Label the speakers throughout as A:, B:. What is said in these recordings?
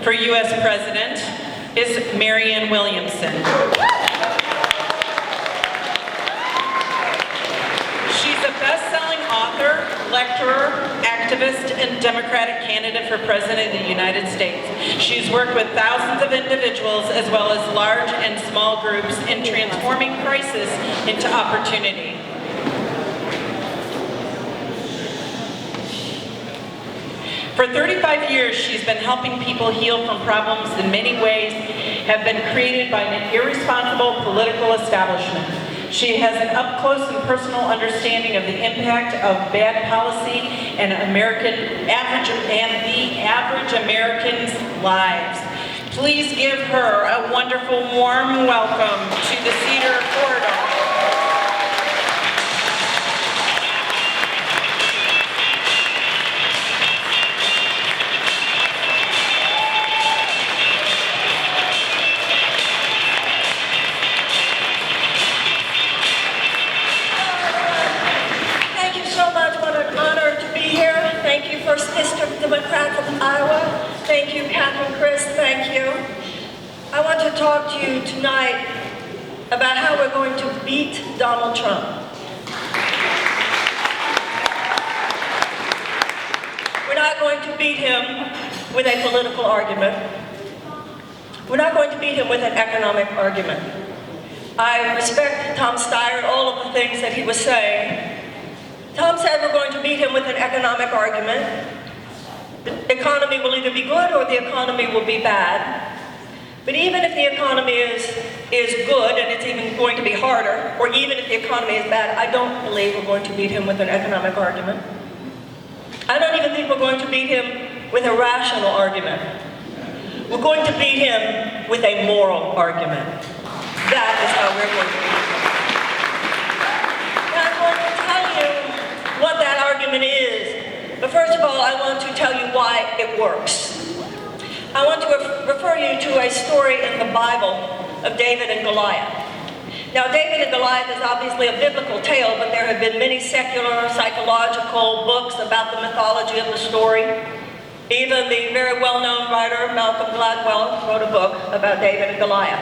A: for U.S. President is Marianne Williamson. She's a best-selling author, lecturer, activist, and Democratic candidate for President of the United States. She's worked with thousands of individuals as well as large and small groups in transforming crisis into opportunity. For 35 years, she's been helping people heal from problems in many ways have been created by an irresponsible political establishment. She has an up-close and personal understanding of the impact of bad policy and the average American's lives. Please give her a wonderful, warm welcome to the Cedar Corridor.
B: Thank you, First District Democrats of Iowa. Thank you, Catherine Chris. Thank you. I want to talk to you tonight about how we're going to beat Donald Trump. We're not going to beat him with a political argument. We're not going to beat him with an economic argument. I respect Tom Steyer and all of the things that he was saying. Tom said we're going to beat him with an economic argument. The economy will either be good or the economy will be bad. But even if the economy is good and it's even going to be harder, or even if the economy is bad, I don't believe we're going to beat him with an economic argument. I don't even think we're going to beat him with a rational argument. We're going to beat him with a moral argument. That is how we're going to beat him. Now I'm going to tell you what that argument is. But first of all, I want to tell you why it works. I want to refer you to a story in the Bible of David and Goliath. Now, David and Goliath is obviously a biblical tale, but there have been many secular, psychological books about the mythology of the story. Even the very well-known writer, Malcolm Gladwell, wrote a book about David and Goliath.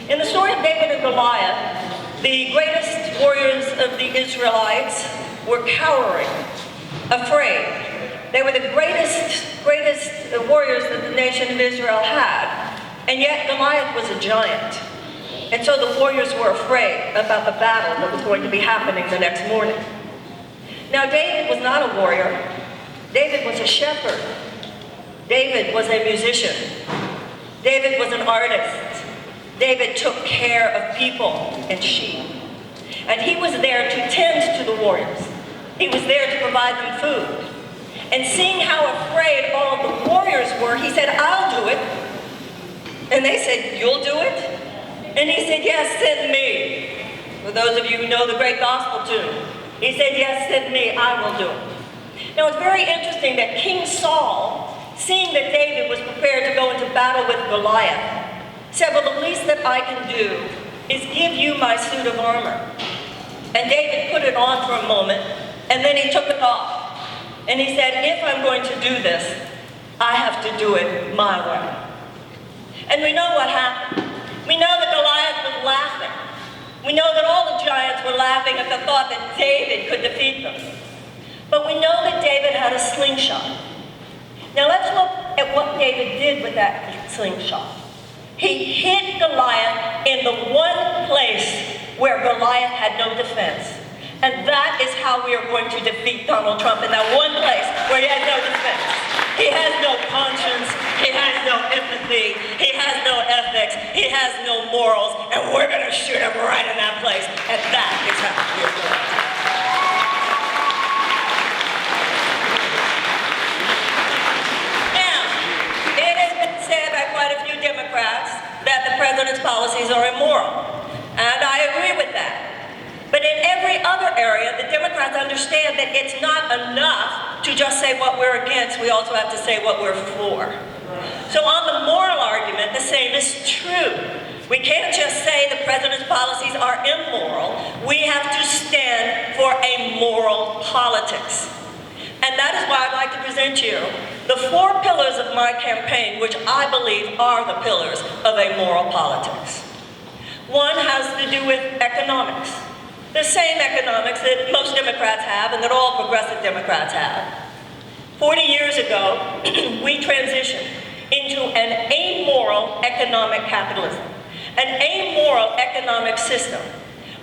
B: In the story of David and Goliath, the greatest warriors of the Israelites were cowering, afraid. They were the greatest warriors that the nation of Israel had. And yet Goliath was a giant. And so the warriors were afraid about the battle that was going to be happening the next morning. Now David was not a warrior. David was a shepherd. David was a musician. David was an artist. David took care of people and sheep. And he was there to tend to the warriors. He was there to provide them food. And seeing how afraid all of the warriors were, he said, I'll do it. And they said, you'll do it? And he said, yes, send me. For those of you who know the great gospel tune, he said, yes, send me, I will do it. Now it's very interesting that King Saul, seeing that David was prepared to go into battle with Goliath, said, well, the least that I can do is give you my suit of armor. And David put it on for a moment, and then he took it off. And he said, if I'm going to do this, I have to do it my way. And we know what happened. We know that Goliath was laughing. We know that all the giants were laughing at the thought that David could defeat them. But we know that David had a slingshot. Now let's look at what David did with that slingshot. He hit Goliath in the one place where Goliath had no defense. And that is how we are going to defeat Donald Trump, in that one place where he has no defense. He has no conscience, he has no empathy, he has no ethics, he has no morals, and we're going to shoot him right in that place. And that is how we are going to do it. Quite a few Democrats that the president's policies are immoral. And I agree with that. But in every other area, the Democrats understand that it's not enough to just say what we're against, we also have to say what we're for. So on the moral argument, the same is true. We can't just say the president's policies are immoral. We have to stand for a moral politics. And that is why I'd like to present to you the 4 pillars of my campaign, which I believe are the pillars of a moral politics. One has to do with economics. The same economics that most Democrats have and that all progressive Democrats have. 40 years ago, we transitioned into an amoral economic capitalism, an amoral economic system,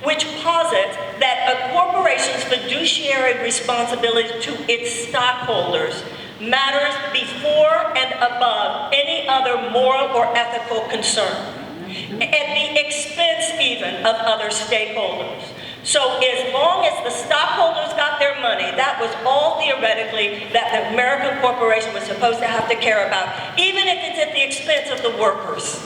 B: which posits that a corporation's fiduciary responsibility to its stockholders matters before and above any other moral or ethical concern, at the expense even of other stakeholders. So as long as the stockholders got their money, that was all theoretically that the American corporation was supposed to have to care about, even if it's at the expense of the workers,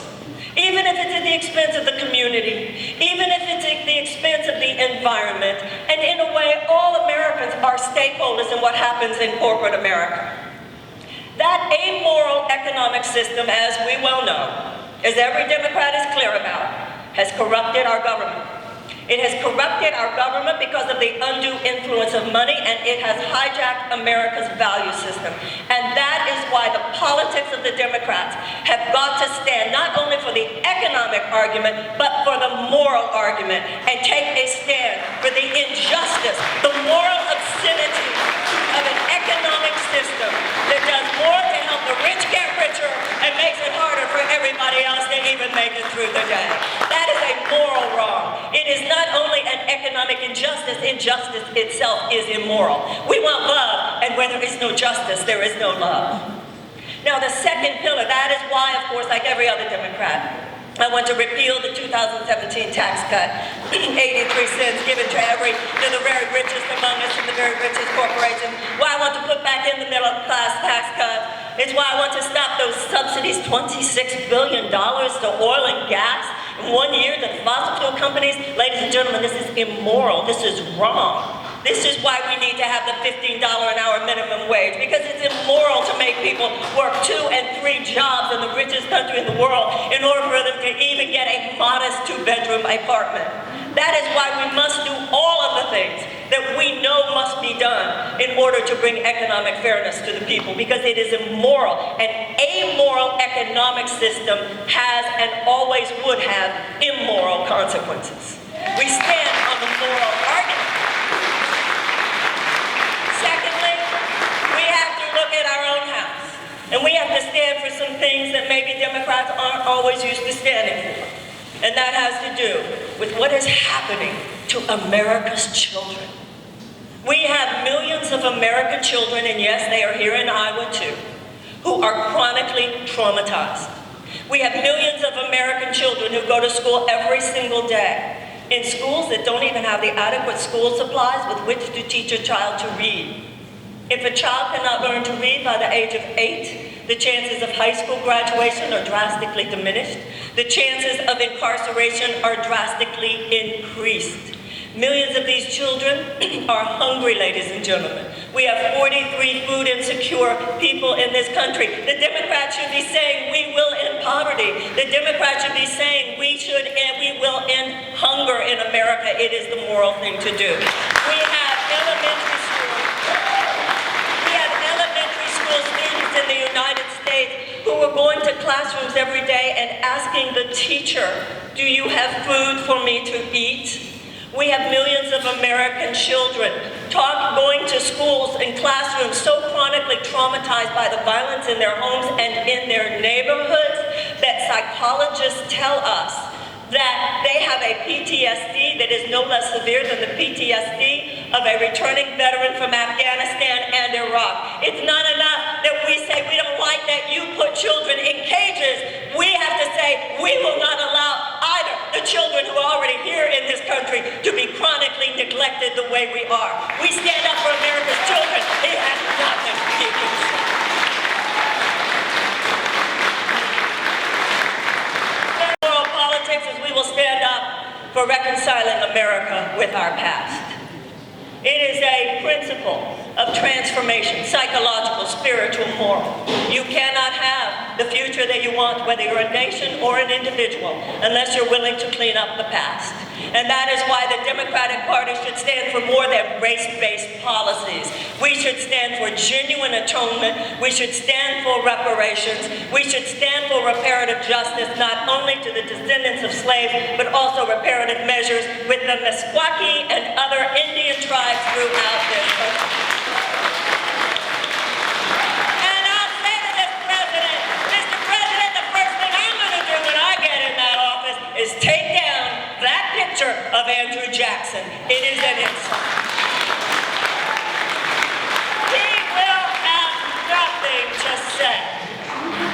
B: even if it's at the expense of the community, even if it's at the expense of the environment. And in a way, all Americans are stakeholders in what happens in corporate America. That amoral economic system, as we well know, as every Democrat is clear about, has corrupted our government. It has corrupted our government because of the undue influence of money, and it has hijacked America's value system. And that is why the politics of the Democrats have got to stand not only for the economic argument, but for the moral argument, and take a stand for the injustice, the moral obscenity of an economic system that does more to help the rich get richer and makes it harder for everybody else to even make it through the day. That is a moral wrong. It is not only an economic injustice, injustice itself is immoral. We want love, and where there is no justice, there is no love. Now the second pillar, that is why, of course, like every other Democrat, I want to repeal the 2017 tax cut, 83 cents given to the very richest among us and the very richest corporations. Why I want to put back in the middle class tax cut. It's why I want to stop those subsidies, $26 billion to oil and gas in 1 year to fossil fuel companies. Ladies and gentlemen, this is immoral. This is wrong. This is why we need to have the $15 an hour minimum wage, because it's immoral to make people work 2 and 3 jobs in the richest country in the world in order for them to even get a modest 2-bedroom apartment. That is why we must do all of the things that we know must be done in order to bring economic fairness to the people, because it is immoral. An amoral economic system has and always would have immoral consequences. We stand on the moral argument. Secondly, we have to look at our own house, and we have to stand for some things that maybe Democrats aren't always used to standing for. And that has to do with what is happening to America's children. We have millions of American children, and yes, they are here in Iowa too, who are chronically traumatized. We have millions of American children who go to school every single day in schools that don't even have the adequate school supplies with which to teach a child to read. If a child cannot learn to read by the age of 8, the chances of high school graduation are drastically diminished. The chances of incarceration are drastically increased. Millions of these children are hungry, ladies and gentlemen. We have 43 food insecure people in this country. The Democrats should be saying we will end poverty. The Democrats should be saying we will end hunger in America. It is the moral thing to do. We have elementary school students in the United States who are going to classrooms every day and asking the teacher, do you have food for me to eat? We have millions of American children going to schools and classrooms so chronically traumatized by the violence in their homes and in their neighborhoods that psychologists tell us that they have a PTSD that is no less severe than the PTSD of a returning veteran from Afghanistan and Iraq. It's not enough that we say we don't like that you put children in cages. We have to say we will not allow either the children who are already here in this country to be chronically neglected the way we are. We stand up for America's children. It has nothing to be concerned. Moral politics is we will stand up for reconciling America with our past. It is a principle of transformation, psychological, spiritual, moral. You cannot have the future that you want, whether you're a nation or an individual, unless you're willing to clean up the past. And that is why the Democratic Party should stand for more than race-based policies. We should stand for genuine atonement. We should stand for reparations. We should stand for reparative justice, not only to the descendants of slaves, but also reparative measures with the Meskwaki and other Indian tribes throughout this country. And I'll say to this president, Mr. President, the first thing I'm going to do when I get in that office is take down that picture of Andrew Jackson. It is an insult. He will have nothing to say.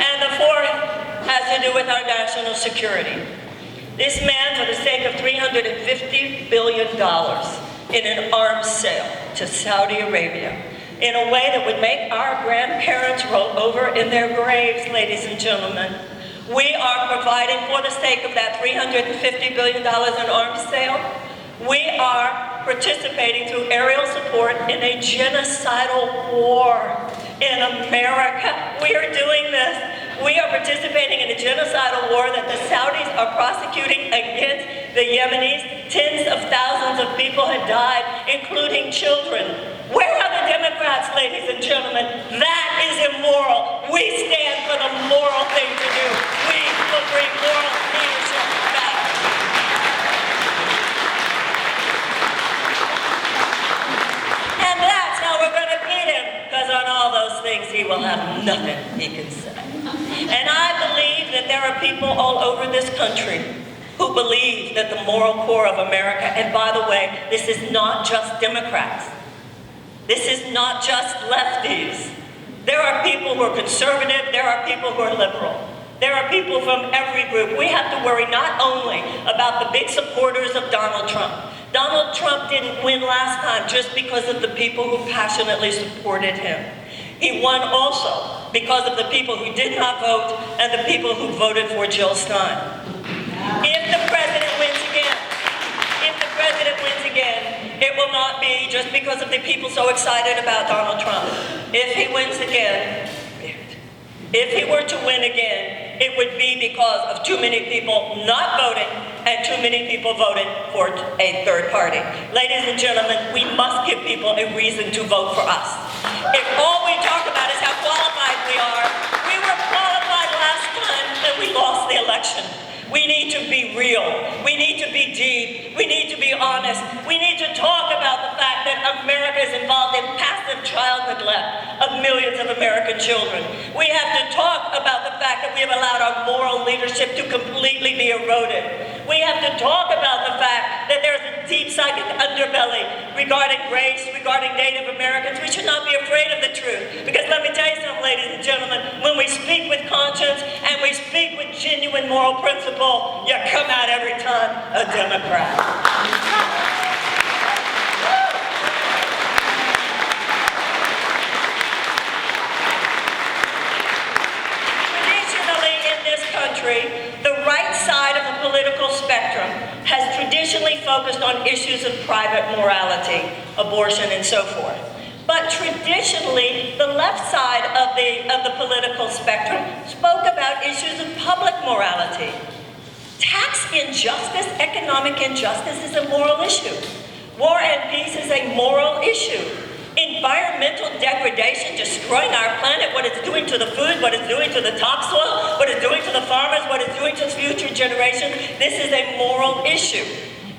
B: And the fourth has to do with our national security. This man, for the sake of $350 billion in an arms sale to Saudi Arabia, in a way that would make our grandparents roll over in their graves, ladies and gentlemen, we are providing, for the sake of that $350 billion in arms sale, we are participating through aerial support in a genocidal war in America. We are doing this. We are participating in a genocidal war that the Saudis are prosecuting against the Yemenis. Tens of thousands of people have died, including children. Where are the Democrats, ladies and gentlemen? That is immoral. We stand for the moral thing to do. We will bring moral leadership back. And that's how we're going to beat him, because on all those things he will have nothing he can say. And I believe that there are people all over this country who believe that the moral core of America, and by the way, this is not just Democrats. This is not just lefties. There are people who are conservative, there are people who are liberal. There are people from every group. We have to worry not only about the big supporters of Donald Trump. Donald Trump didn't win last time just because of the people who passionately supported him. He won also because of the people who did not vote and the people who voted for Jill Stein. If the president wins again, it will not be just because of the people so excited about Donald Trump. If he wins again, if he were to win again, it would be because of too many people not voting and too many people voted for a third party. Ladies and gentlemen, we must give people a reason to vote for us. If all we talk about is how qualified we are, we were qualified last time and we lost the election. We need to be real. We need to be deep. We need to be honest. We need to talk about the fact that America is involved in passive child neglect of millions of American children. We have to talk about the fact that we have allowed our moral leadership to completely be eroded. We have to talk about the fact that there's a deep psychic underbelly regarding race, regarding Native Americans. We should not be afraid of the truth. Because let me tell you something, ladies and gentlemen, when we speak with conscience and we speak with genuine moral principle, you come out every time a Democrat. Traditionally in this country, the right side of the political spectrum has traditionally focused on issues of private morality, abortion, and so forth. But traditionally, the left side of the political spectrum spoke about issues of public morality. Tax injustice, economic injustice is a moral issue. War and peace is a moral issue. Environmental degradation, destroying our planet, what it's doing to the food, what it's doing to the topsoil, what it's doing to the farmers, what it's doing to future generations, this is a moral issue.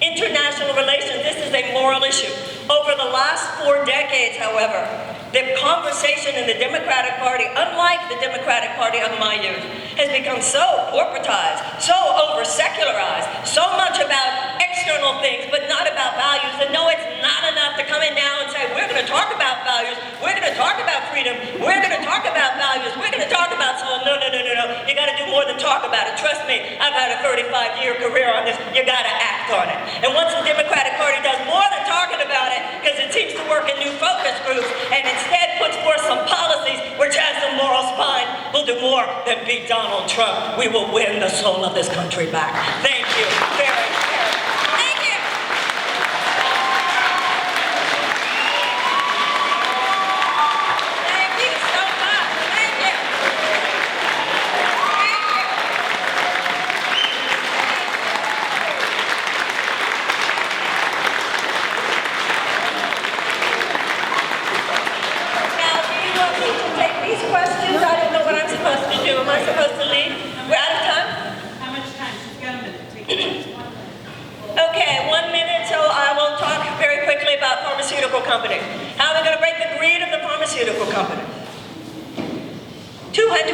B: International relations, this is a moral issue. Over the last 4 decades, however, the conversation in the Democratic Party, unlike the Democratic Party of my youth, has become so corporatized, so over-secularized, so much about external things, but not about values. And no, it's not enough to come in now and say, we're going to talk about values, we're going to talk about freedom, we're going to talk about values, we're going to talk about soul. No. You got to do more than talk about it. Trust me, I've had a 35-year career on this. You got to act on it. And once the Democratic Party does more than talking about it, because it seems to work in new focus groups, and instead puts forth some policies which has some moral spine, we'll do more than beat Donald Trump. We will win the soul of this country back. Thank you very much. Thank you. Thank you so much. Thank you.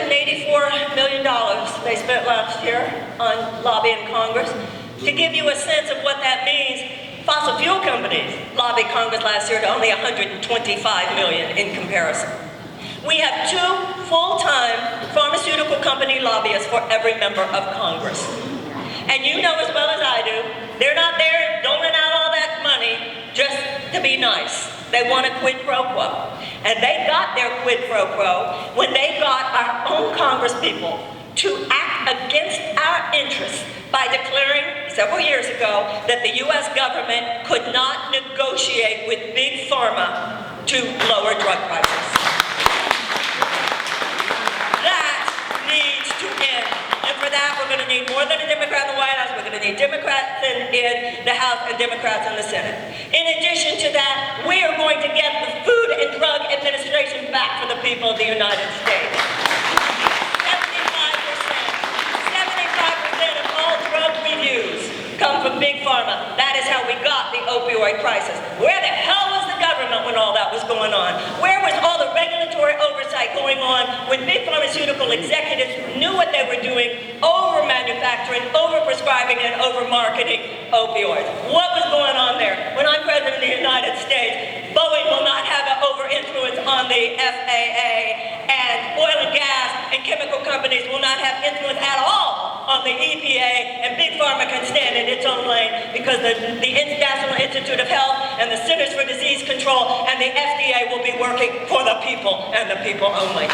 B: $184 million they spent last year on lobbying Congress. To give you a sense of what that means, fossil fuel companies lobbied Congress last year to only $125 million in comparison. We have 2 full-time pharmaceutical company lobbyists for every member of Congress. And you know as well as I do, they're not there doling out all that money just to be nice. They want a quid pro quo. And they got their quid pro quo when they got our own congresspeople to act against our interests by declaring several years ago that the U.S. government could not negotiate with Big Pharma to lower drug prices. That needs to end. And for that, we're going to need more than a Democrat in the White House. We're going to need Democrats in the House and Democrats in the Senate. In addition to that, we are going to get the Food and Drug Administration back for the people of the United States. 75% of all drug reviews come from Big Pharma. That is how we got the opioid crisis. Where the hell was the government when all that was going on? Where was all the regulatory oversight going on when big pharmaceutical executives knew what they were doing, over-manufacturing, over-prescribing, and over-marketing opioids? What was going on there? When I'm president of the United States, Boeing will not have an over-influence on the FAA, and oil and gas and chemical companies will not have influence at all on the EPA, and Big Pharma can stand in its own lane because the National Institute of Health and the Centers for Disease Control and the FDA will be working for the people and the people only.